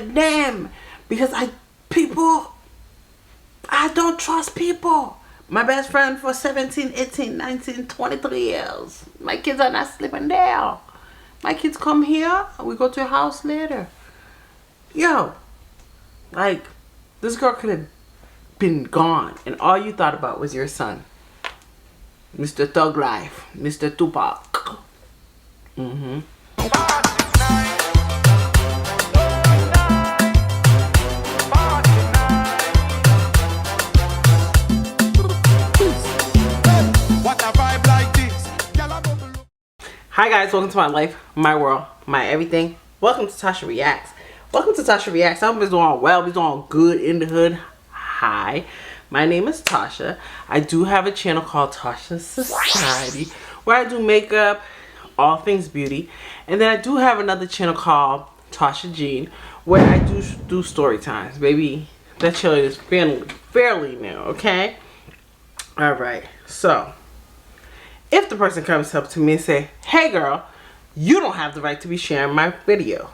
Damn, because I don't trust people. My best friend for 17, 18, 19, 23 years. My kids are not sleeping there. My kids come here, we go to your house later. Yo, like, this girl could have been gone, and all you thought about was your son. Mr. Thug Life, Mr. Tupac. Hi guys, welcome to my life, my world, my everything. Welcome to Tasha Reacts. Welcome to Tasha Reacts. I hope it's doing well, it's doing good in the hood. Hi, my name is Tasha. I do have a channel called Tasha Society where I do makeup, all things beauty. And then I do have another channel called Tasha Jean where I do story times. Baby, that channel is fairly new, okay? Alright, so if the person comes up to me and say, hey girl, you don't have the right to be sharing my video,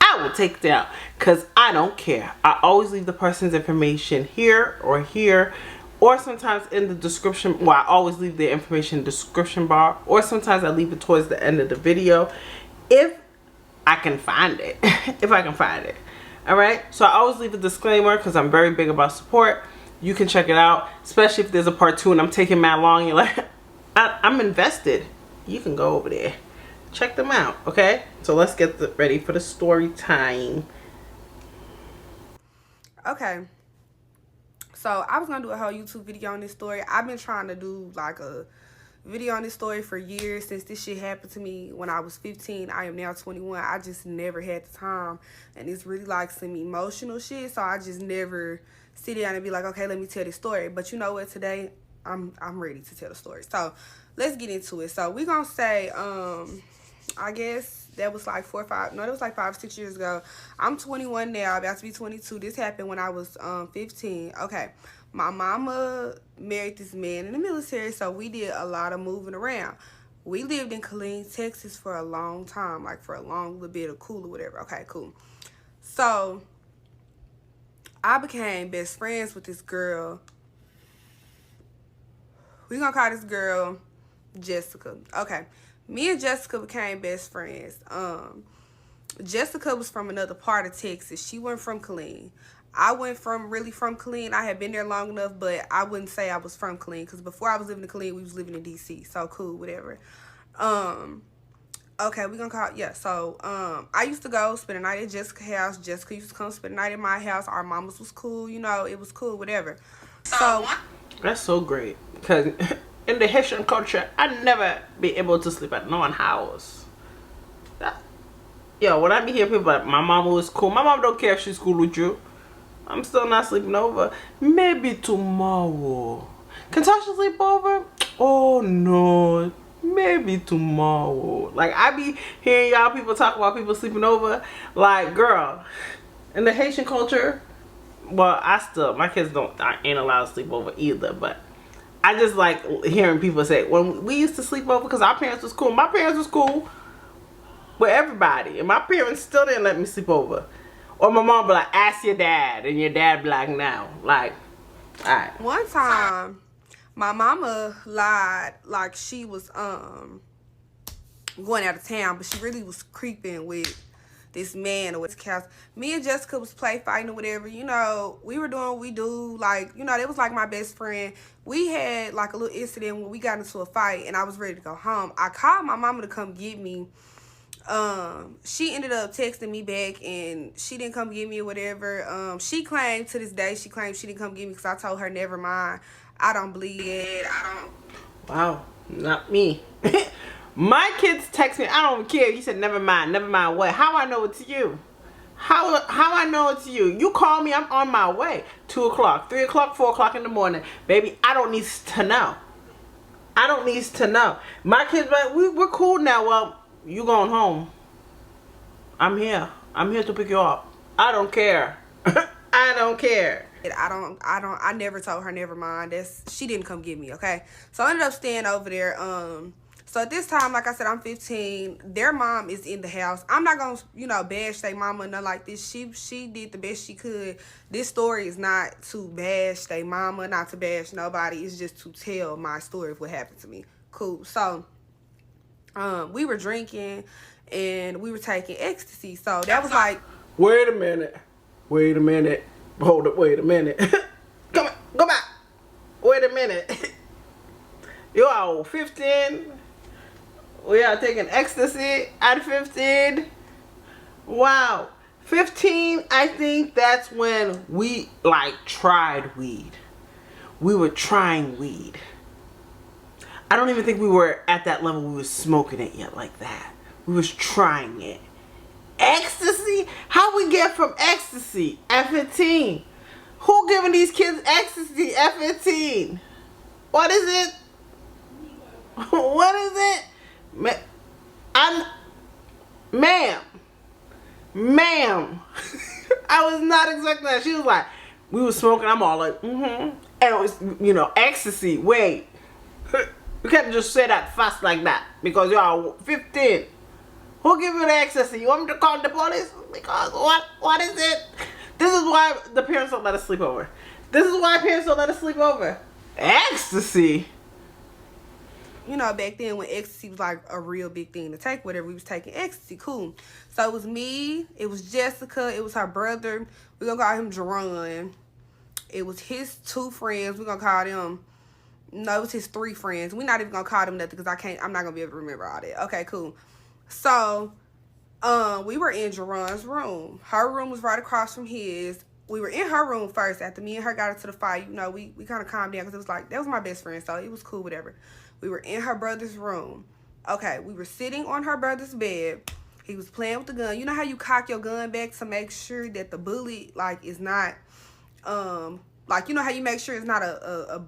I will take it down because I don't care. I always leave the person's information here, or sometimes in the description. Well, I always leave the information in the description bar, or sometimes I leave it towards the end of the video if I can find it. If I can find it. Alright, so I always leave a disclaimer because I'm very big about support. You can check it out, especially if there's a part 2 and I'm taking that long. You're like, I'm invested. You can go over there. Check them out, okay? So let's get ready for the story time. Okay. So I was going to do a whole YouTube video on this story. I've been trying to do like a video on this story for years since this shit happened to me when I was 15. I am now 21. I just never had the time. And it's really like some emotional shit. So I just never sit down and be like, okay, let me tell this story. But you know what? Today, I'm ready to tell the story. So let's get into it. So we're gonna say I guess that was like 5 or 6 years ago. I'm 21 now, about to be 22. This happened when I was 15. Okay, my mama married this man in the military, so we did a lot of moving around. We lived in Killeen, Texas for a long time, like for a long little bit of cool or whatever. Okay, cool. So I became best friends with this girl. We're gonna call this girl Jessica. Okay. Me and Jessica became best friends. Jessica was from another part of Texas. She wasn't from Killeen. I went from Killeen. I had been there long enough, but I wouldn't say I was from Killeen because before I was living in Killeen, we was living in DC. So cool, whatever. Okay, we're gonna call it, yeah. So I used to go spend a night at Jessica's house. Jessica used to come spend a night at my house. Our mamas was cool, you know, it was cool, whatever. So that's so great because in the Haitian culture, I'd never be able to sleep at no one's house. Yo, when I be hearing people like my mama was cool, my mom don't care if she's cool with you. I'm still not sleeping over. Maybe tomorrow. Can Tasha sleep over? Oh no, maybe tomorrow. Like I be hearing y'all people talk about people sleeping over. Like girl, in the Haitian culture, well, my kids ain't allowed to sleep over either, but I just like hearing people say, when we used to sleep over, because our parents was cool. My parents was cool with everybody, and my parents still didn't let me sleep over. Or my mom be like, ask your dad, and your dad be like, no. Like, alright. One time, my mama lied like she was going out of town, but she really was creeping with this man or his house. Me and Jessica was play fighting or whatever, you know. We were doing what we do, like, you know, they was like my best friend. We had like a little incident when we got into a fight and I was ready to go home. I called my mama to come get me. She ended up texting me back and she didn't come get me or whatever. She claimed to this day, she didn't come get me because I told her never mind, I don't believe it. Wow, not me. My kids text me, I don't care. You said never mind what? How I know it's you? How I know it's you? You call me, I'm on my way. 2 o'clock, 3 o'clock, 4 o'clock in the morning. Baby, I don't need to know. I don't need to know. My kids like, we're cool now. Well, you going home. I'm here. I'm here to pick you up. I don't care. I don't care. I never told her never mind. She didn't come get me, okay? So I ended up staying over there. So at this time, like I said, I'm 15. Their mom is in the house. I'm not gonna, you know, bash their mama or nothing like this. She did the best she could. This story is not to bash their mama, not to bash nobody. It's just to tell my story of what happened to me. Cool. So we were drinking and we were taking ecstasy. So that was like, wait a minute. Hold up, wait a minute. Come on, go back. Wait a minute. You are 15. We are taking ecstasy at 15. Wow. 15, I think that's when we like tried weed. We were trying weed. I don't even think we were at that level we were smoking it yet like that. We was trying it. Ecstasy? How we get from ecstasy at 15? Who giving these kids ecstasy at 15? What is it? What is it? Ma'am. I was not expecting that. She was like, we was smoking. I'm all like, And it was, you know, ecstasy. Wait. You can't just say that fast like that because you are 15. Who give you the ecstasy? You want me to call the police? Because what is it? This is why the parents don't let us sleep over. This is why parents don't let us sleep over. Ecstasy. You know, back then when ecstasy was like a real big thing to take, whatever, we was taking ecstasy. Cool. So it was me, it was Jessica, it was her brother. We're gonna call him Jerron. It was his 2 friends. We're gonna call them, no, it was his 3 friends. We're not even gonna call them nothing because I'm not gonna be able to remember all that. Okay, cool. So we were in Jerron's room. Her room was right across from his. We were in her room first. After me and her got into the fight, you know, we kind of calmed down because it was like, that was my best friend, so it was cool, whatever. We were in her brother's room. Okay, we were sitting on her brother's bed. He was playing with the gun. You know how you cock your gun back to make sure that the bullet, like, is not, like, you know how you make sure it's not a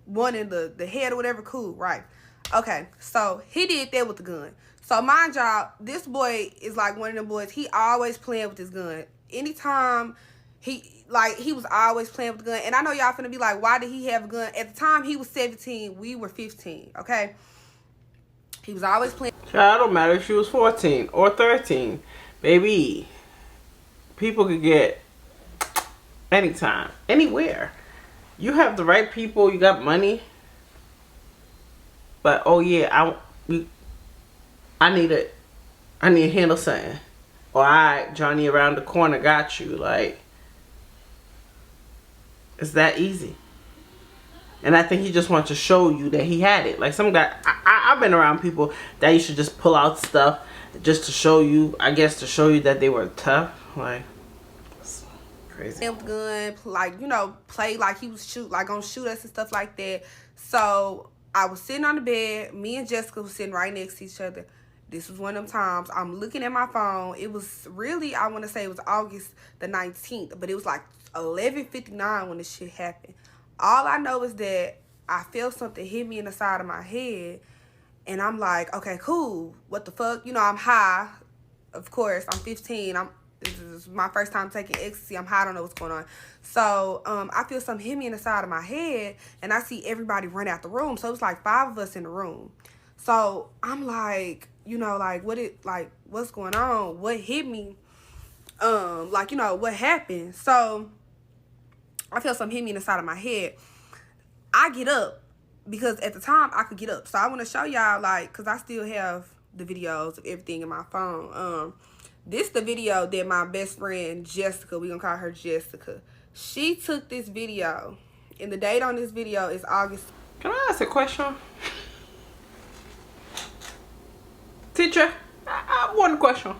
one in the head or whatever? Cool, right. Okay, so he did that with the gun. So mind y'all, this boy is like one of them boys. He always playing with his gun. Anytime he was always playing with the gun. And I know y'all finna be like, why did he have a gun? At the time, he was 17. We were 15, okay? He was always playing. Child, it don't matter if she was 14 or 13. Baby, people could get anytime, anywhere. You have the right people. You got money. But, oh, yeah, I need to handle something. Or Johnny around the corner got you. Like, it's that easy. And I think he just wants to show you that he had it. Like some guy, I've been around people that used to just pull out stuff just to show you, I guess to show you that they were tough. Like, it's crazy. Gun, like, you know, play like he was gonna shoot us and stuff like that. So I was sitting on the bed. Me and Jessica was sitting right next to each other. This was one of them times. I'm looking at my phone. It was really, I want to say it was August the 19th, but it was like 11:59 when this shit happened. All I know is that I felt something hit me in the side of my head, and I'm like, okay, cool. What the fuck? You know, I'm high. Of course, I'm 15. This is my first time taking ecstasy. I'm high. I don't know what's going on. So I feel something hit me in the side of my head, and I see everybody run out the room. So it was like 5 of us in the room. So I'm like, you know, like, what's going on? What hit me? Like, you know, what happened? So I feel something hit me in the side of my head. I get up because at the time I could get up. So I want to show y'all, like, because I still have the videos of everything in my phone. This the video that my best friend Jessica, we gonna call her Jessica, she took this video, and the date on this video is August. Can I ask a question? Teacher, I have one question.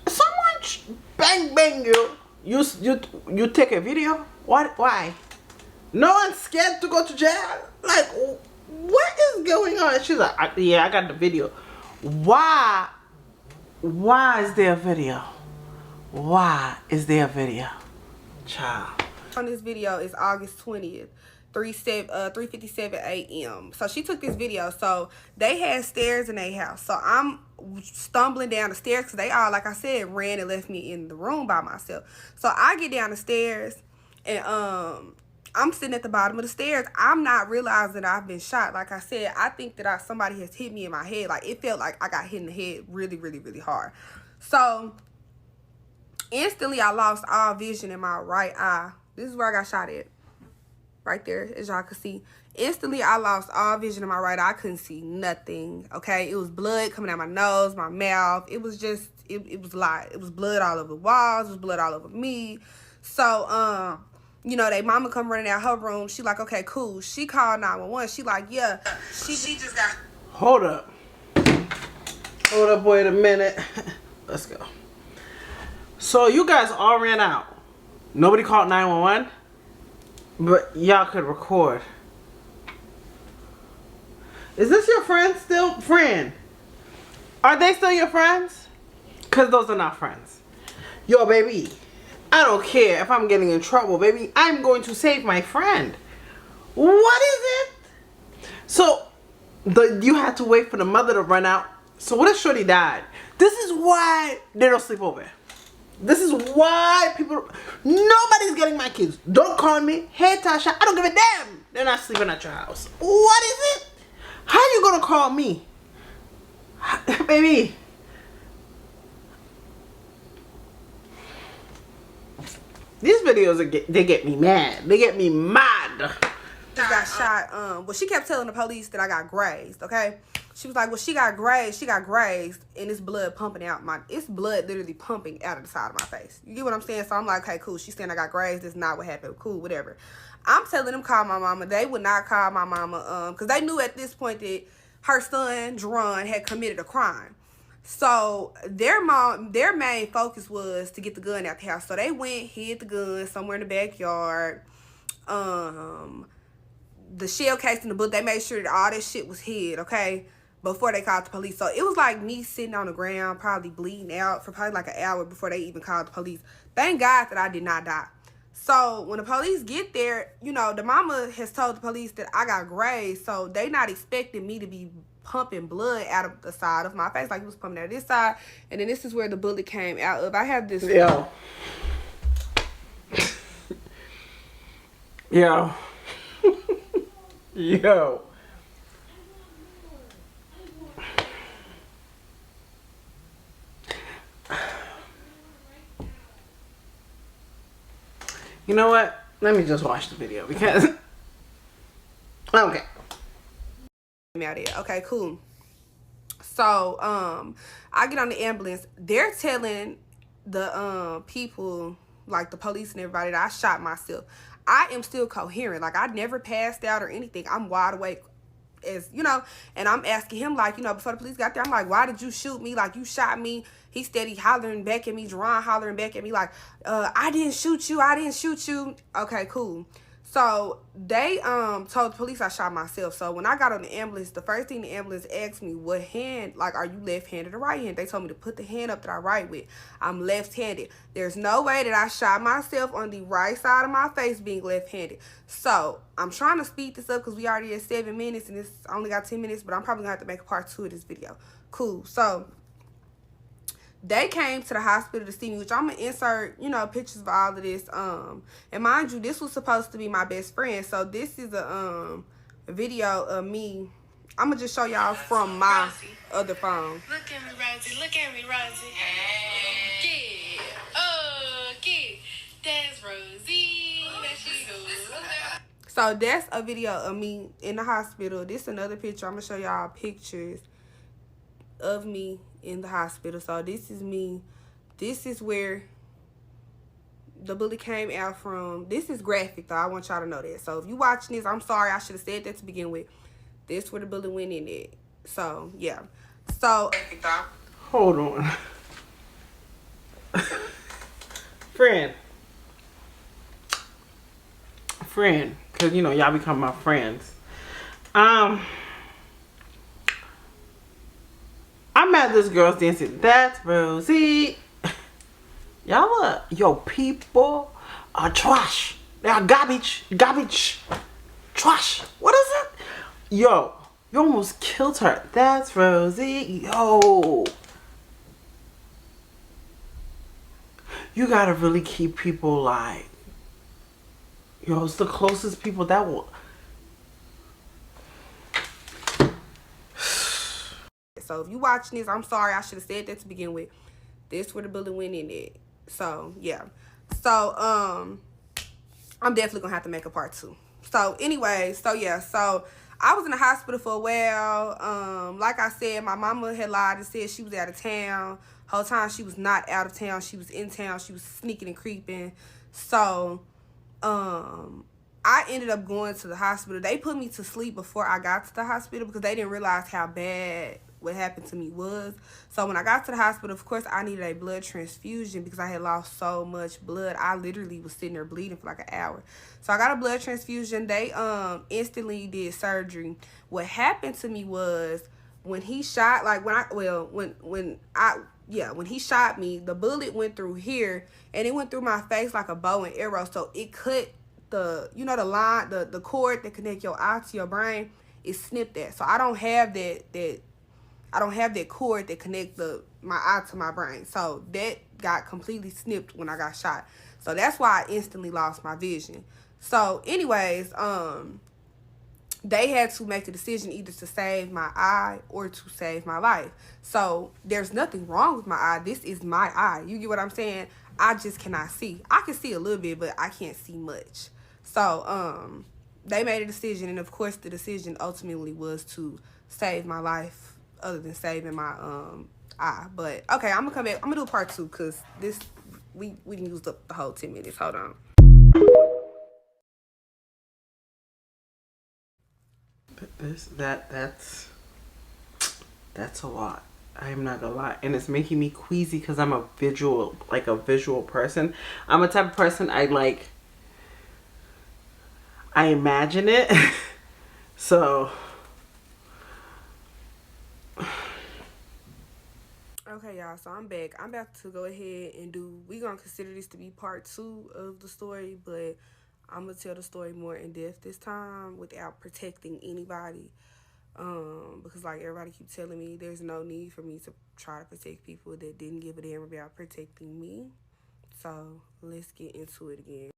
Someone bang you take a video? What? Why? No one's scared to go to jail? Like, what is going on? She's like, yeah, I got the video. Why is there a video? Why is there a video? Child. On this video is August 20th. 3:57 a.m. So she took this video. So they had stairs in their house. So I'm stumbling down the stairs because they all, like I said, ran and left me in the room by myself. So I get down the stairs and I'm sitting at the bottom of the stairs. I'm not realizing that I've been shot. Like I said, I think that somebody has hit me in my head. Like, it felt like I got hit in the head really, really, really hard. So, instantly, I lost all vision in my right eye. This is where I got shot at. Right there, as y'all can see. Instantly, I lost all vision in my right eye. I couldn't see nothing, okay? It was blood coming out my nose, my mouth. It was just, it was a lot. It was blood all over the walls. It was blood all over me. So, you know, they mama come running out her room. She like, okay, cool. She called 911. She like, yeah, she just got... Hold up. Hold up, wait a minute. Let's go. So, you guys all ran out. Nobody called 911? But y'all could record. Is this your friend still? Friend. Are they still your friends? Because those are not friends. Yo, baby. I don't care if I'm getting in trouble, baby. I'm going to save my friend. What is it? So, you had to wait for the mother to run out. So what if Shorty died? This is why they don't sleep over. This is why people... Nobody's getting my kids. Don't call me. Hey, Tasha. I don't give a damn. They're not sleeping at your house. What is it? How you gonna call me? Baby. These videos, they get me mad. They get me mad. Just got shot. Well, she kept telling the police that I got grazed, okay? She was like, well, she got grazed, and it's blood pumping out it's blood literally pumping out of the side of my face. You get what I'm saying? So I'm like, okay, cool. She's saying I got grazed. That's not what happened. Cool, whatever. I'm telling them call my mama. They would not call my mama, because they knew at this point that her son, Jerron, had committed a crime. So their main focus was to get the gun out the house. So they went, hid the gun somewhere in the backyard. The shell case in the book, they made sure that all this shit was hid, okay, before they called the police. So it was like me sitting on the ground, probably bleeding out for probably like an hour before they even called the police. Thank God that I did not die. So when the police get there, you know, the mama has told the police that I got grazed, so they not expecting me to be pumping blood out of the side of my face. Like, it was pumping out of this side, and then this is where the bullet came out of. I have this... Yo. Yo. Yo. You know what? Let me just watch the video because... Okay. Okay, cool. So, I get on the ambulance. They're telling the people, like the police and everybody, that I shot myself. I am still coherent. Like, I never passed out or anything. I'm wide awake, as you know. And I'm asking him, like, you know, before the police got there, I'm like, why did you shoot me? Like, you shot me. He steady hollering back at me, Jerron hollering back at me, like, I didn't shoot you. I didn't shoot you. Okay, cool. So they told the police I shot myself. So when I got on the ambulance, the first thing the ambulance asked me, what hand, like, are you left-handed or right-handed? They told me to put the hand up that I write with. I'm left-handed. There's no way that I shot myself on the right side of my face being left-handed. So I'm trying to speed this up because we already at 7 minutes and it's only got 10 minutes, but I'm probably gonna have to make a part 2 of this video. Cool. So they came to the hospital to see me, which I'm going to insert, you know, pictures of all of this. And mind you, this was supposed to be my best friend. So this is a video of me. I'm going to just show y'all from my other phone. Look at me, Rosie. Look at me, Rosie. Hey. Yeah. Okay. That's Rosie. There she goes. So that's a video of me in the hospital. This is another picture. I'm going to show y'all pictures of me in the hospital. So this is me. This is where the bullet came out from. This is graphic though. I want y'all to know that. So if you watching this, I'm sorry. I should have said that to begin with. This where the bullet went in it. So yeah. So hold on. Friend, because you know y'all become my friends. I'm at this girl's dancing. That's Rosie. Y'all are, yo, people are trash. They are garbage. Garbage. Trash. What is it? Yo, you almost killed her. That's Rosie. Yo. You gotta really keep people like, Yo, it's the closest people that will. So if you watching this, I'm sorry. I should have said that to begin with. This where the bullet went in it. So yeah. So I'm definitely gonna have to make a part 2. So anyway, so yeah, so I was in the hospital for a while. Like I said, my mama had lied and said she was out of town. Whole time she was not out of town. She was in town. She was sneaking and creeping. So I ended up going to the hospital. They put me to sleep before I got to the hospital because they didn't realize how bad what happened to me was. So when I got to the hospital, of course, I needed a blood transfusion because I had lost so much blood. I literally was sitting there bleeding for like an hour. So I got a blood transfusion. They instantly did surgery. What happened to me was when he shot, like when he shot me, the bullet went through here and it went through my face like a bow and arrow. So it cut the, you know, the line, the cord that connect your eye to your brain. It snipped that. So I don't have that cord that connect my eye to my brain. So that got completely snipped when I got shot. So that's why I instantly lost my vision. So anyways, they had to make the decision either to save my eye or to save my life. So there's nothing wrong with my eye. This is my eye. You get what I'm saying? I just cannot see. I can see a little bit, but I can't see much. So they made a decision, and of course the decision ultimately was to save my life other than saving my eye. But okay, I'm gonna come back. I'm gonna do a part 2 because this we didn't use up the whole 10 minutes. Hold on. That's a lot. I'm not gonna lie, and it's making me queasy because I'm a visual person. I'm a type of person I imagine it. So Okay, y'all, so I'm back. I'm about to go ahead and we gonna consider this to be part 2 of the story, but I'm gonna tell the story more in depth this time without protecting anybody. Because like everybody keep telling me, there's no need for me to try to protect people that didn't give a damn about protecting me. So let's get into it again.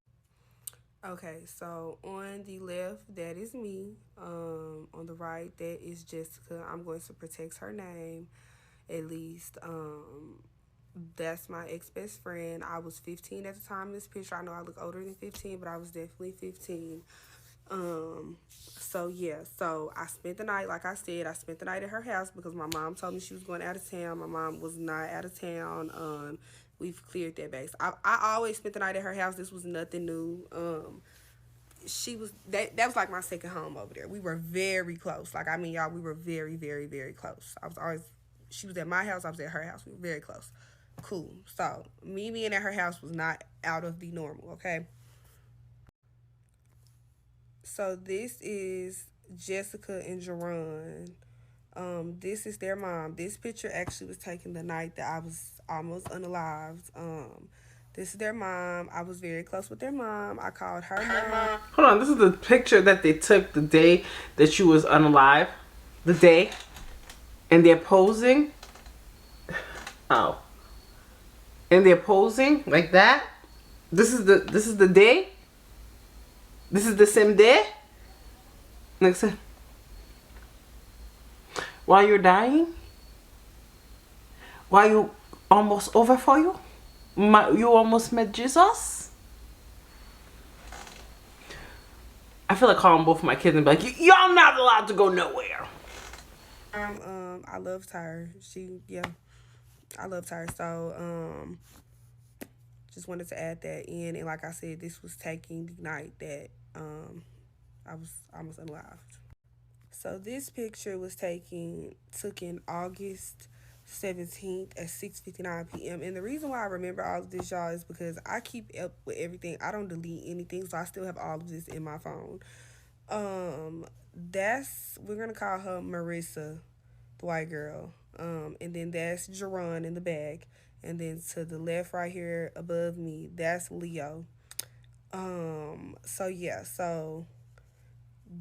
Okay, so on the left, that is me. On the right, that is Jessica. I'm going to protect her name, at least. That's my ex-best friend. I was 15 at the time of this picture. I know I look older than 15, but I was definitely 15. So yeah, so I spent the night, like I said, I spent the night at her house because my mom told me she was going out of town. My mom was not out of town. We've cleared that base. I always spent the night at her house. This was nothing new. That was like my second home over there. We were very close. Like, I mean, y'all, we were very, very, very close. She was at my house, I was at her house. We were very close. Cool. So me being at her house was not out of the normal, okay? So this is Jessica and Jerron. This is their mom. This picture actually was taken the night that I was almost unalived. This is their mom. I was very close with their mom. I called her mom. hold on, this is the picture that they took the day that you was unalive. The day. And they're posing. Oh. And they're posing like that. This is the day. This is the same day. Next time. While you're dying. While you almost over for you. You almost met Jesus. I feel like calling both of my kids and be like, y'all not allowed to go nowhere. I loved her. I loved her. So, just wanted to add that in. And like I said, this was taking the night that I was almost unalived. So this picture was took in August 17th at 6:59 p.m. And the reason why I remember all of this, y'all, is because I keep up with everything. I don't delete anything, so I still have all of this in my phone. We're gonna call her Marissa, the white girl. And then that's Jerron in the back. And then to the left right here above me, that's Leo. So yeah, so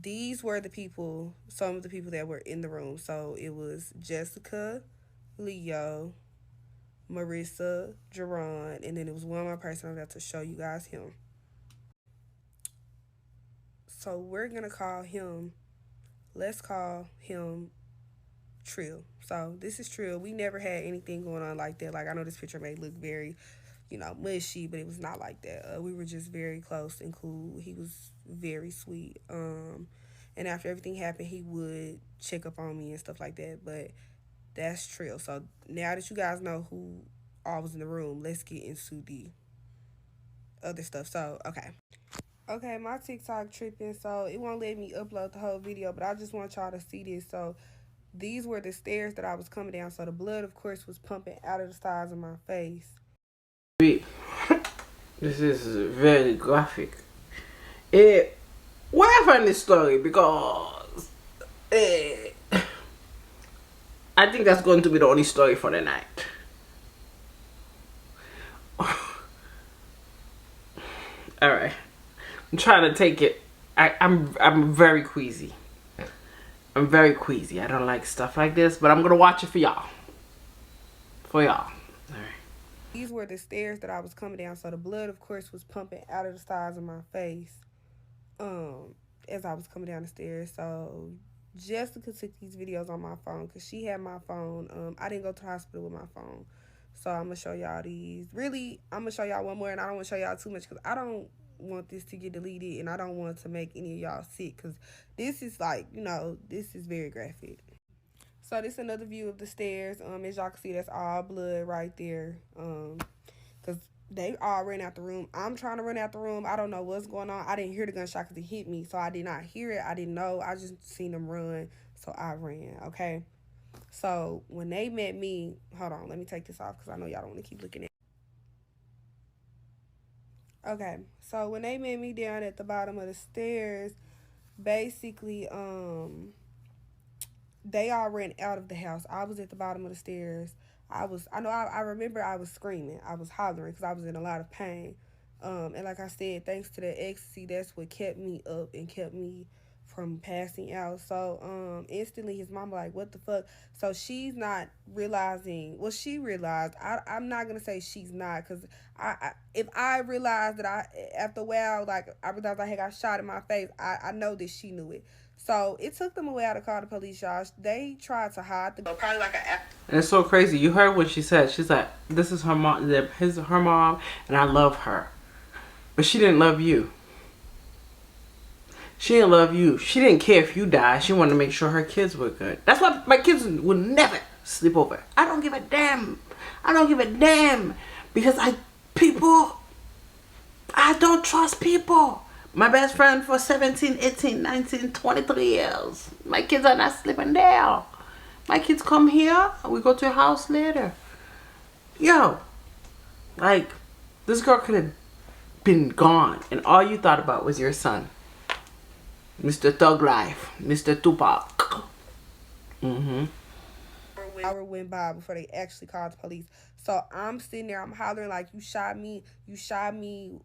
these were some of the people that were in the room. So it was Jessica, Leo, Marissa, Jerron, and then it was one more person. I'm about to show you guys him. So we're going to call him, let's call him Trill. So this is Trill. We never had anything going on like that. Like, I know this picture may look very, mushy, but it was not like that. We were just very close and cool. He was very sweet. And after everything happened, he would check up on me and stuff like that. But that's Trill. So now that you guys know who all was in the room, let's get into the other stuff. So, okay. Okay, my TikTok tripping, so it won't let me upload the whole video, but I just want y'all to see this. So these were the stairs that I was coming down. So the blood, of course, was pumping out of the sides of my face. This is very graphic. Where I find this story because I think that's going to be the only story for the night. All right, I'm trying to take it. I'm very queasy. I'm very queasy. I don't like stuff like this, but I'm gonna watch it for y'all. For y'all. All right. These were the stairs that I was coming down. So the blood, of course, was pumping out of the sides of my face as I was coming down the stairs. So Jessica took these videos on my phone because she had my phone. I didn't go to the hospital with my phone. So I'm going to show y'all these. Really, I'm going to show y'all one more, and I don't want to show y'all too much because I don't want this to get deleted, and I don't want to make any of y'all sick because this is like, this is very graphic. So this is another view of the stairs. As y'all can see, that's all blood right there. Because they all ran out the room. I'm trying to run out the room. I don't know what's going on. I didn't hear the gunshot because it hit me. So I did not hear it. I didn't know. I just seen them run. So I ran, okay? So when they met me, hold on. Let me take this off because I know y'all don't want to keep looking at it. Okay. So when they met me down at the bottom of the stairs, basically, they all ran out of the house. I was at the bottom of the stairs. I remember I was screaming. I was hollering because I was in a lot of pain. And like I said, thanks to the ecstasy, that's what kept me up and kept me from passing out. So instantly his mom like, what the fuck? So she's not realizing. Well, she realized. I'm not gonna say she's not, because if I realized that after a while, like I realized I had got shot in my face, I know that she knew it. So it took them a while to call the police, y'all. They tried to hide the probably like And it's so crazy. You heard what she said. She's like, this is her mom, her mom, and I love her. But she didn't love you. She didn't love you. She didn't care if you died. She wanted to make sure her kids were good. That's why my kids would never sleep over. I don't give a damn. I don't give a damn. Because I don't trust people. My best friend for 17, 18, 19, 23 years. My kids are not sleeping there. My kids come here. We go to your house later. Yo. Like, this girl could have been gone. And all you thought about was your son. Mr. Thug Life. Mr. Tupac. Hour went by before they actually called the police. So I'm sitting there, I'm hollering like, you shot me,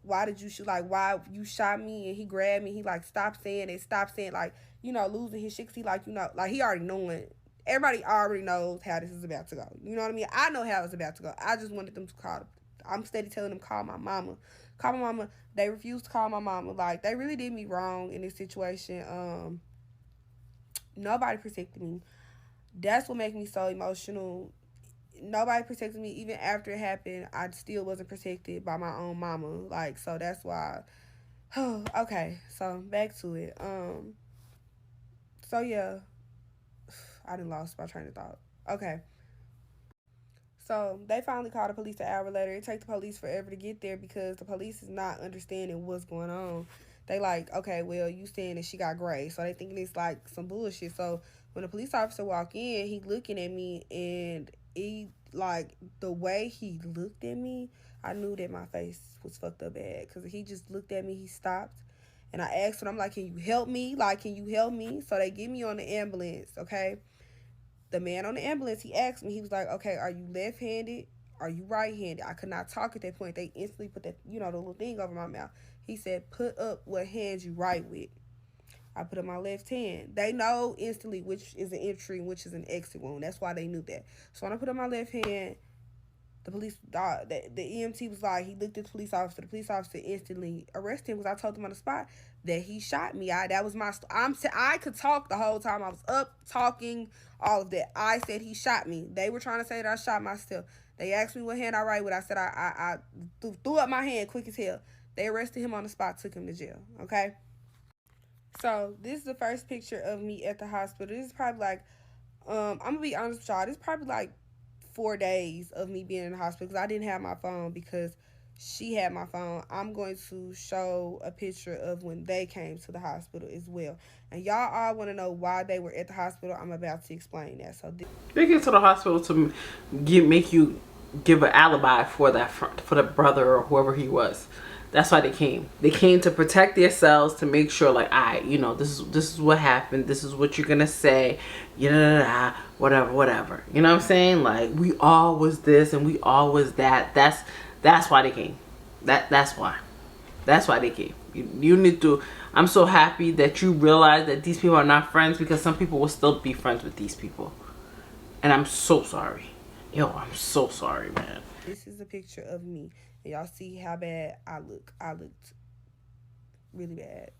why did you shoot, like, why you shot me? And he grabbed me, he like, stop saying it, like, losing his shit, 'cause he like, like he already knowing, everybody already knows how this is about to go. You know what I mean? I know how it's about to go. I just wanted them to call, I'm steady telling them, call my mama. They refused to call my mama. Like, they really did me wrong in this situation. Nobody protected me. That's what made me so emotional. Nobody protected me. Even after it happened, I still wasn't protected by my own mama. Like, so that's why. Okay, so back to it. So yeah, I done lost my train of thought. Okay. So they finally called the police an hour later. It takes the police forever to get there because the police is not understanding what's going on. They like, okay, well, you saying that she got gray. So they thinking it's like some bullshit. So when the police officer walk in, he looking at me, and he, like, the way he looked at me, I knew that my face was fucked up bad. Because he just looked at me, he stopped. And I asked him, I'm like, can you help me? Like, can you help me? So they get me on the ambulance, okay? The man on the ambulance, he asked me, he was like, okay, are you left-handed? Are you right-handed? I could not talk at that point. They instantly put that, the little thing over my mouth. He said, put up what hand you write with. I put up my left hand. They know instantly which is an entry and which is an exit wound. That's why they knew that. So when I put up my left hand, The police, the EMT was like, he looked at the police officer. The police officer instantly arrested him because I told him on the spot that he shot me. That was my, I could talk the whole time. I was up talking, all of that. I said he shot me. They were trying to say that I shot myself. They asked me what hand I write with. I said I threw up my hand quick as hell. They arrested him on the spot, took him to jail. Okay. So this is the first picture of me at the hospital. This is probably like, I'm gonna be honest with y'all. This is probably like 4 days of me being in the hospital because I didn't have my phone because she had my phone. I'm going to show a picture of when they came to the hospital as well. And y'all all want to know why they were at the hospital. I'm about to explain that. So they came to the hospital to make you give an alibi for for the brother or whoever he was. That's why they came. They came to protect themselves, to make sure, like, this is what happened. This is what you're gonna say. Whatever. You know what I'm saying? Like, we all was this and we all was that. That's why they came. That's why. That's why they came. You need to. I'm so happy that you realize that these people are not friends, because some people will still be friends with these people. And I'm so sorry. Yo, I'm so sorry, man. This is a picture of me. And y'all see how bad I look. I looked really bad.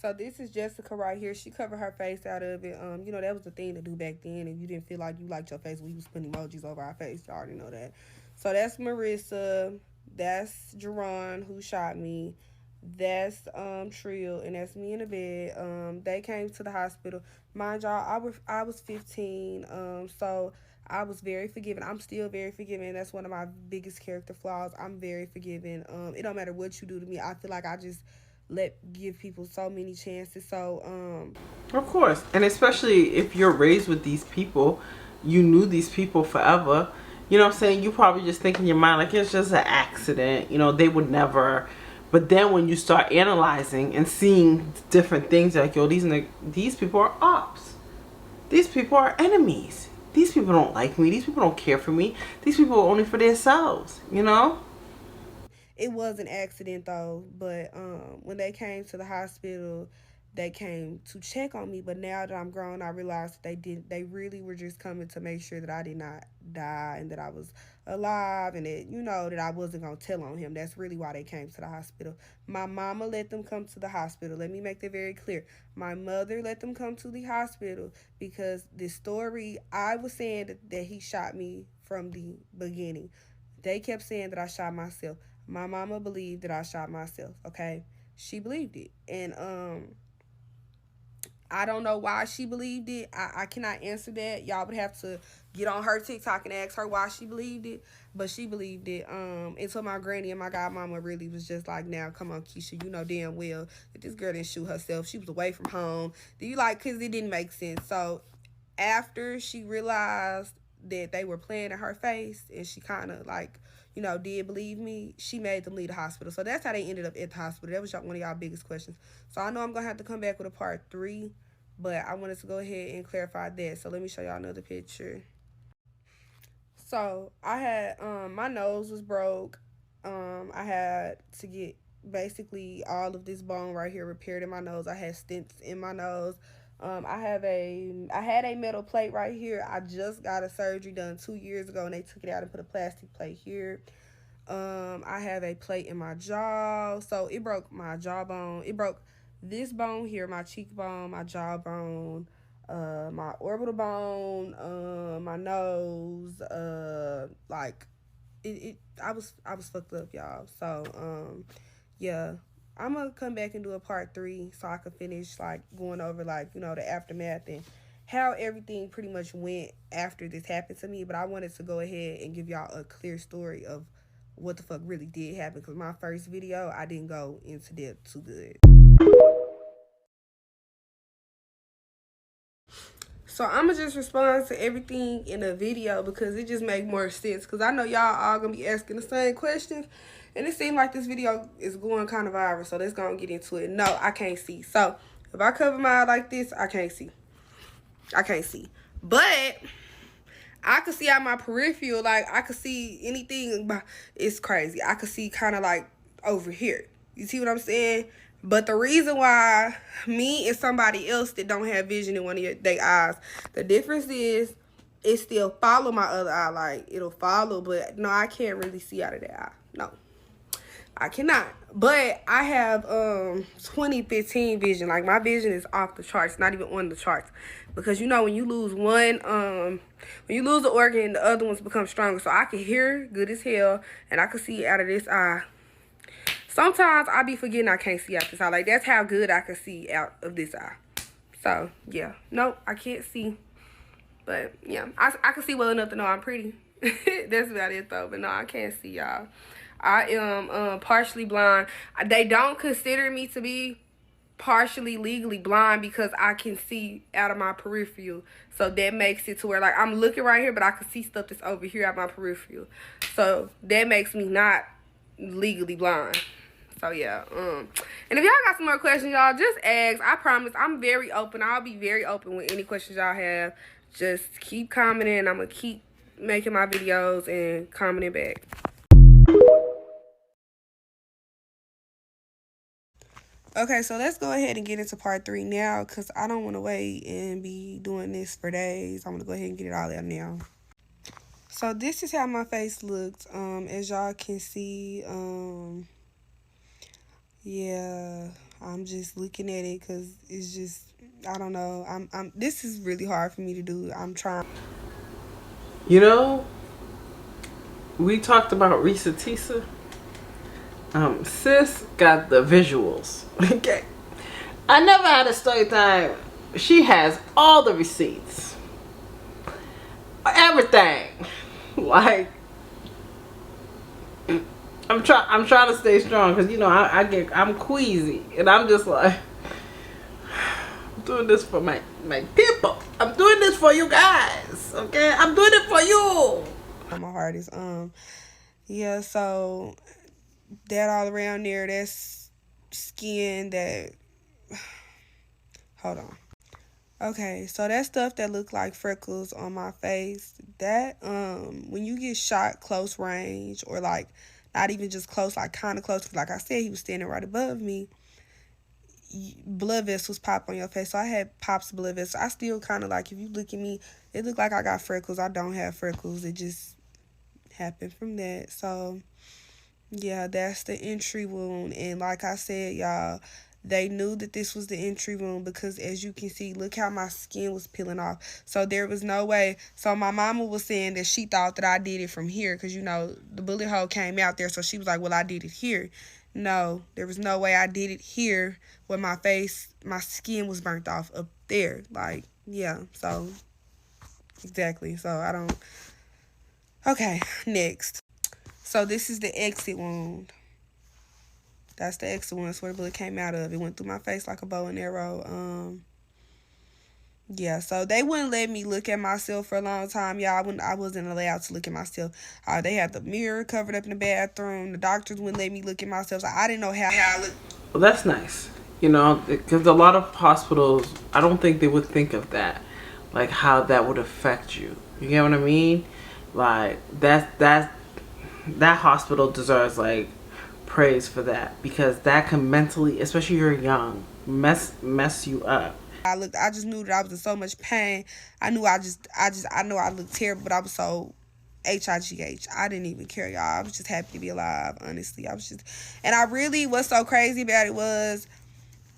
So this is Jessica right here. She covered her face out of it. That was the thing to do back then. If you didn't feel like you liked your face, we was putting emojis over our face. You already know that. So that's Marissa. That's Jerron, who shot me. That's Trill, and that's me in the bed. They came to the hospital. Mind y'all, I was 15. So I was very forgiving. I'm still very forgiving. That's one of my biggest character flaws. I'm very forgiving. It don't matter what you do to me. I feel like I just give people so many chances. So of course, and especially if you're raised with these people, you knew these people forever. You know what I'm saying? You probably just think in your mind like it's just an accident. They would never. But then when you start analyzing and seeing different things, like, yo, these people are ops. These people are enemies. These people don't like me. These people don't care for me. These people are only for themselves, It was an accident, though. But when they came to the hospital, they came to check on me. But now that I'm grown, I realized that they really were just coming to make sure that I did not die and that I was alive, and that, that I wasn't going to tell on him. That's really why they came to the hospital. My mama let them come to the hospital. Let me make that very clear. My mother let them come to the hospital because the story, I was saying that he shot me from the beginning. They kept saying that I shot myself. My mama believed that I shot myself, okay? She believed it. And I don't know why she believed it. I cannot answer that. Y'all would have to get on her TikTok and ask her why she believed it. But she believed it. Until my granny and my godmama really was just like, now, come on, Keisha, you know damn well that this girl didn't shoot herself. She was away from home. Because it didn't make sense. So after she realized that they were playing in her face and she kind of did believe me, she made them leave the hospital. So that's how they ended up at the hospital. That was one of y'all biggest questions. So I know I'm going to have to come back with a part 3, but I wanted to go ahead and clarify that. So let me show y'all another picture. So I had, my nose was broke. I had to get basically all of this bone right here repaired in my nose. I had stents in my nose. I had a metal plate right here. I just got a surgery done 2 years ago, and they took it out and put a plastic plate here. I have a plate in my jaw, so it broke my jawbone. It broke this bone here, my cheekbone, my jawbone, my orbital bone, my nose. I was fucked up, y'all. So yeah. I'm going to come back and do a part 3 so I can finish, going over, the aftermath and how everything pretty much went after this happened to me. But I wanted to go ahead and give y'all a clear story of what the fuck really did happen, because my first video, I didn't go into depth too good. So I'm going to just respond to everything in a video because it just make more sense. Because I know y'all all going to be asking the same questions. And it seemed like this video is going kind of viral. So let's go and get into it. No, I can't see. So if I cover my eye like this, I can't see. I can't see. But I could see out my peripheral. I could see anything. It's crazy. I could see kind of over here. You see what I'm saying? But the reason why me and somebody else that don't have vision in one of their eyes, the difference is it still follow my other eye. Like, it'll follow, but no, I can't really see out of that eye. No, I cannot. But I have 2015 vision. Like, my vision is off the charts, not even on the charts. Because you know, when you lose one, when you lose the organ, the other ones become stronger. So I can hear good as hell, and I can see out of this eye. Sometimes I be forgetting I can't see out this eye. Like, that's how good I can see out of this eye. So yeah, nope, I can't see. But yeah, I can see well enough to know I'm pretty. That's about it though. But no, I can't see, y'all. I am partially blind. They don't consider me to be partially legally blind because I can see out of my peripheral. So that makes it to where, like, I'm looking right here, but I can see stuff that's over here out my peripheral. So that makes me not legally blind. So yeah, and if y'all got some more questions, y'all just ask. I promise I'm very open. I'll be very open with any questions y'all have. Just keep commenting. I'm gonna keep making my videos and commenting back. Okay, so let's go ahead and get into part 3 now, because I don't want to wait and be doing this for days. I'm going to go ahead and get it all out now. So this is how my face looked. As y'all can see, yeah, I'm just looking at it because it's just, I don't know. This is really hard for me to do. I'm trying. You know, we talked about Risa Tisa. Sis got the visuals. Okay. I never had a story time. She has all the receipts. Everything. Like, I'm trying to stay strong because, you know, I'm queasy, and I'm just like, I'm doing this for my people. I'm doing this for you guys. Okay, I'm doing it for you. My heart is yeah. So that all around there, that's skin that. Hold on. Okay, so that stuff that look like freckles on my face, that when you get shot close range, or like not even just close, like kind of close, like I said, he was standing right above me, blood vessels pop on your face. So I had pops of blood vessels. I still kind of, like, if you look at me, it look like I got freckles. I don't have freckles. It just happened from that. So yeah, that's the entry wound. And like I said, y'all, they knew that this was the entry wound because, as you can see, look how my skin was peeling off. So there was no way. So my mama was saying that she thought that I did it from here because, you know, the bullet hole came out there. So she was like, well, I did it here. No, there was no way I did it here where my skin was burnt off up there. Like, yeah, so exactly. So I don't. Okay, next. So this is the exit wound. That's the exit wound. That's where the bullet came out of. It went through my face like a bow and arrow. Yeah, so they wouldn't let me look at myself for a long time, y'all. I wasn't allowed to look at myself. They had the mirror covered up in the bathroom. The doctors wouldn't let me look at myself. So I didn't know how I looked. Well, that's nice. You know, because a lot of hospitals, I don't think they would think of that. Like, how that would affect you. You get what I mean? Like, that hospital deserves, like, praise for that, because that can mentally, especially you're young, mess you up. I just knew that I was in so much pain. I know I looked terrible, but I was so HIGH. I didn't even care, y'all. I was just happy to be alive, honestly. What's so crazy about it was,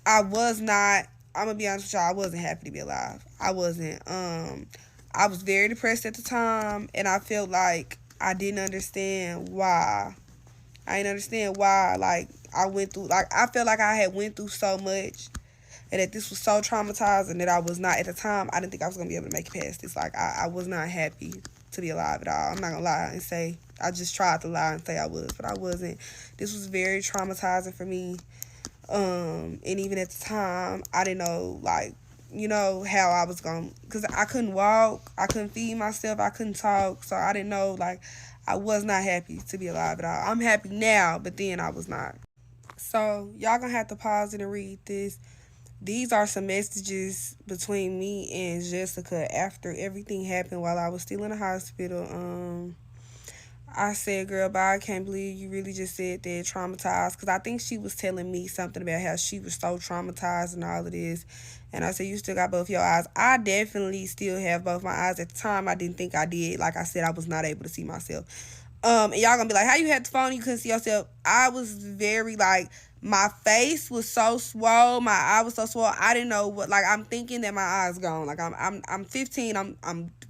I'm gonna be honest with y'all, I wasn't happy to be alive. I wasn't. I was very depressed at the time, and I felt like I didn't understand why. I didn't understand why, like, I went through, like, I felt like I had went through so much, and that this was so traumatizing that I was not, at the time, I didn't think I was going to be able to make it past this. Like, I was not happy to be alive at all. I'm not going to lie and say, I just tried to lie and say I was, but I wasn't. This was very traumatizing for me, and even at the time, I didn't know, like, you know, how I was going to, because I couldn't walk, I couldn't feed myself, I couldn't talk, so I didn't know, like, I was not happy to be alive at all. I'm happy now, but then I was not. So, y'all gonna have to pause it and read this. These are some messages between me and Jessica after everything happened while I was still in the hospital. I said, girl, bye, I can't believe you really just said that, traumatized. Because I think she was telling me something about how she was so traumatized and all of this. And I said, you still got both your eyes. I definitely still have both my eyes. At the time, I didn't think I did. Like I said, I was not able to see myself. And y'all gonna be like, how you had the phone and you couldn't see yourself? I was very, like, my face was so swole, my eye was so swole. I didn't know what, like, I'm thinking that my eye's gone. Like, I'm 15.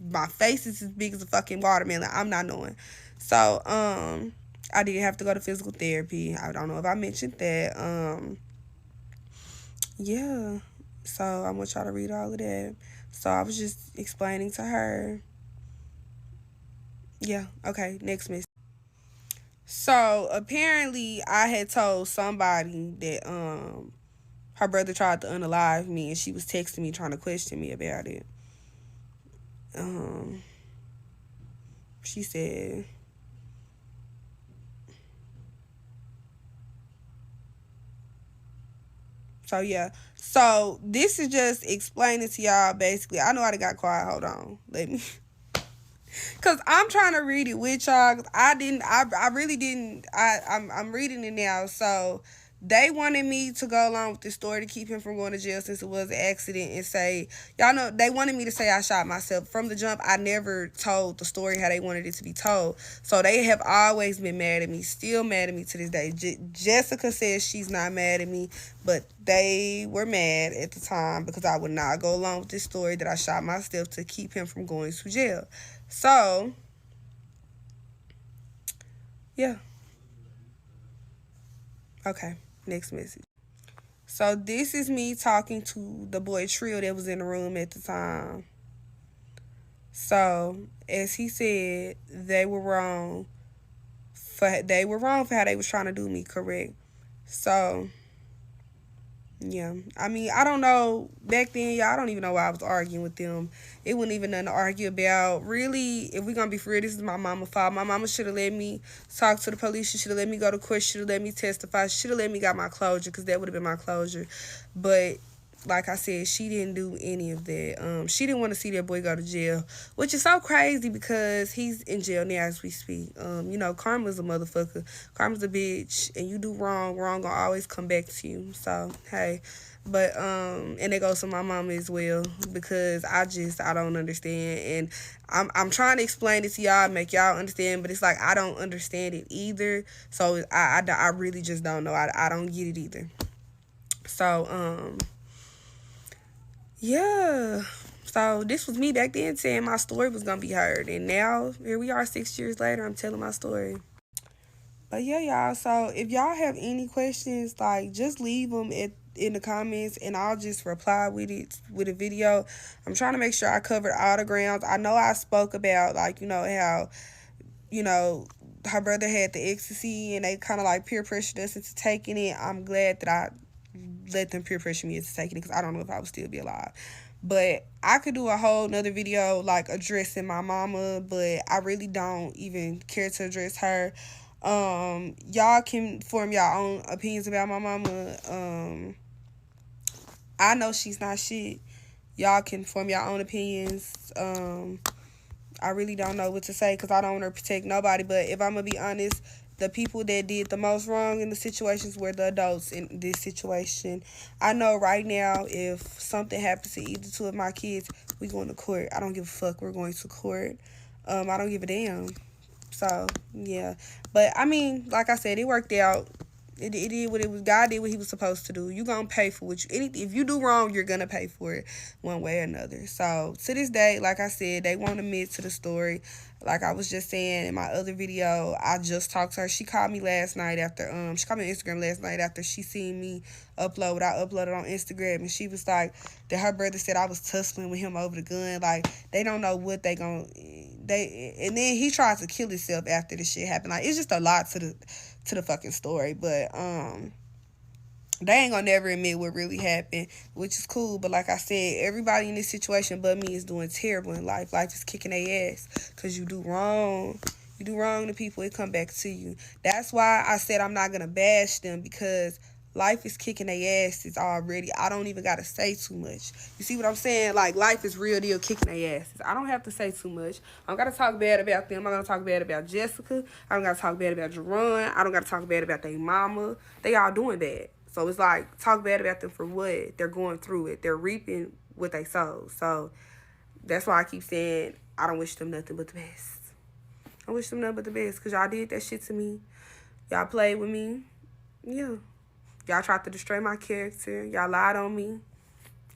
My face is as big as a fucking watermelon. I'm not knowing. So, I did have to go to physical therapy. I don't know if I mentioned that. Yeah. So I want y'all to read all of that. So I was just explaining to her. Yeah. Okay. Next miss. So apparently I had told somebody that her brother tried to unalive me, and she was texting me trying to question me about it. She said, so yeah. So this is just explaining to y'all basically. I know I got quiet. Hold on. Let me. Cause I'm trying to read it with y'all. Cause I really didn't. I'm reading it now. So they wanted me to go along with this story to keep him from going to jail since it was an accident, and say, y'all know, they wanted me to say I shot myself. From the jump, I never told the story how they wanted it to be told. So they have always been mad at me, still mad at me to this day. Jessica says she's not mad at me, but they were mad at the time because I would not go along with this story that I shot myself to keep him from going to jail. So, yeah. Okay, next message. So this is me talking to the boy Trill that was in the room at the time. So, as he said, they were wrong for how they was trying to do me, correct? So, yeah. I mean, I don't know. Back then, y'all, I don't even know why I was arguing with them. It wasn't even nothing to argue about. Really, if we're going to be for real, this is my mama's fault. My mama should have let me talk to the police. She should have let me go to court. She should have let me testify. She should have let me got my closure, because that would have been my closure. But like I said, she didn't do any of that. She didn't want to see that boy go to jail, which is so crazy because he's in jail now as we speak. You know, karma's a motherfucker. Karma's a bitch, and you do wrong gonna always come back to you. So, hey. But, and it goes to my mama as well, because I don't understand. And I'm trying to explain it to y'all, make y'all understand, but it's like I don't understand it either. So, I really just don't know. I don't get it either. So, yeah. So this was me back then saying my story was going to be heard. And now, here we are 6 years later, I'm telling my story. But yeah, y'all. So if y'all have any questions, like, just leave them in the comments, and I'll just reply with it with a video. I'm trying to make sure I covered all the grounds. I know I spoke about, like, you know, how, you know, her brother had the ecstasy and they kind of like peer pressured us into taking it. I'm glad that I let them peer pressure me into taking it, because I don't know if I would still be alive. But I could do a whole nother video like addressing my mama, but I really don't even care to address her. Y'all can form your own opinions about my mama. I know she's not shit. Y'all can form your own opinions. I really don't know what to say, because I don't want to protect nobody. But if I'm going to be honest, the people that did the most wrong in the situations were the adults in this situation. I know right now, if something happens to either two of my kids, we going to court. I don't give a fuck. We're going to court. I don't give a damn. So, yeah. But, I mean, like I said, it worked out. It did what it was. God did what he was supposed to do. You gonna pay for what you, if you do wrong, you're gonna pay for it one way or another. So to this day, like I said, they won't admit to the story. Like I was just saying in my other video, I just talked to her. She called me last night after she called me on Instagram last night after she seen me upload what I uploaded on Instagram, and she was like that her brother said I was tussling with him over the gun. Like, they don't know what they gonna and then he tried to kill himself after this shit happened. Like, it's just a lot to the fucking story. But they ain't gonna never admit what really happened, which is cool. But like I said, everybody in this situation but me is doing terrible in life. Life is kicking their ass, because you do wrong. You do wrong to people, it come back to you. That's why I said I'm not gonna bash them, because life is kicking their asses already. I don't even gotta say too much. You see what I'm saying? Like, life is real deal kicking their asses. I don't have to say too much. I don't gotta talk bad about them. I'm not gonna talk bad about Jessica. I don't gotta talk bad about Jerron. I don't gotta talk bad about their mama. They all doing bad. So it's like, talk bad about them for what? They're going through it. They're reaping what they sow. So that's why I keep saying I don't wish them nothing but the best. I wish them nothing but the best, because y'all did that shit to me. Y'all played with me. Yeah. Y'all tried to destroy my character. Y'all lied on me.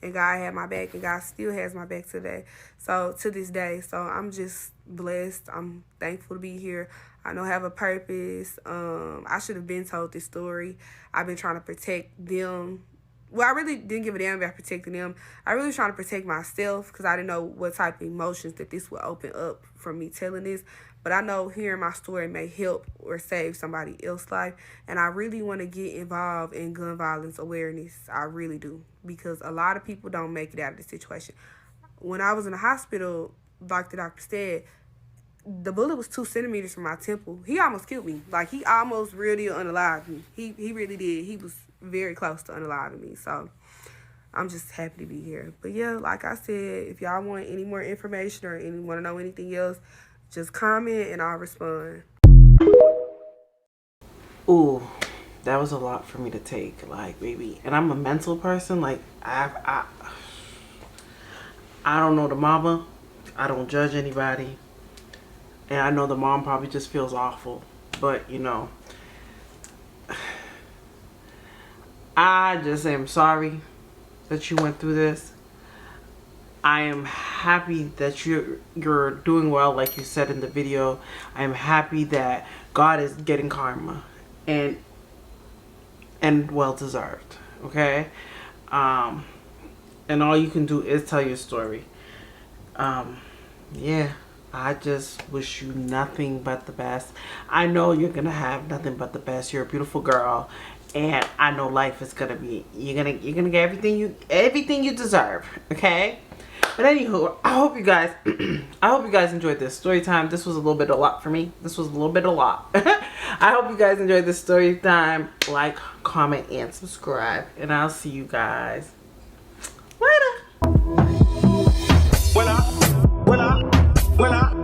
And God had my back, and God still has my back today. So, to this day. So, I'm just blessed. I'm thankful to be here. I know I have a purpose. I should have been told this story. I've been trying to protect them. Well, I really didn't give a damn about protecting them. I really was trying to protect myself, because I didn't know what type of emotions that this would open up from me telling this. But I know hearing my story may help or save somebody else's life. And I really want to get involved in gun violence awareness. I really do. Because a lot of people don't make it out of the situation. When I was in the hospital, like the doctor said, the bullet was 2 centimeters from my temple. He almost killed me. Like, he almost really unalived me. He really did. He was very close to unaliving me. So I'm just happy to be here. But yeah, like I said, if y'all want any more information or want to know anything else, just comment and I'll respond. Ooh, that was a lot for me to take, like, baby. And I'm a mental person. Like, I don't know the mama. I don't judge anybody. And I know the mom probably just feels awful. But, you know, I just am sorry that you went through this. I am happy that you're doing well, like you said in the video. I am happy that God is getting karma, and well deserved. Okay, and all you can do is tell your story. Yeah, I just wish you nothing but the best. I know you're gonna have nothing but the best. You're a beautiful girl, and I know life is gonna be. You're gonna get everything you deserve. Okay. But anywho, I hope you guys enjoyed this story time. This was a little bit a lot for me. This was a little bit a lot. I hope you guys enjoyed this story time. Like, comment, and subscribe. And I'll see you guys later. When I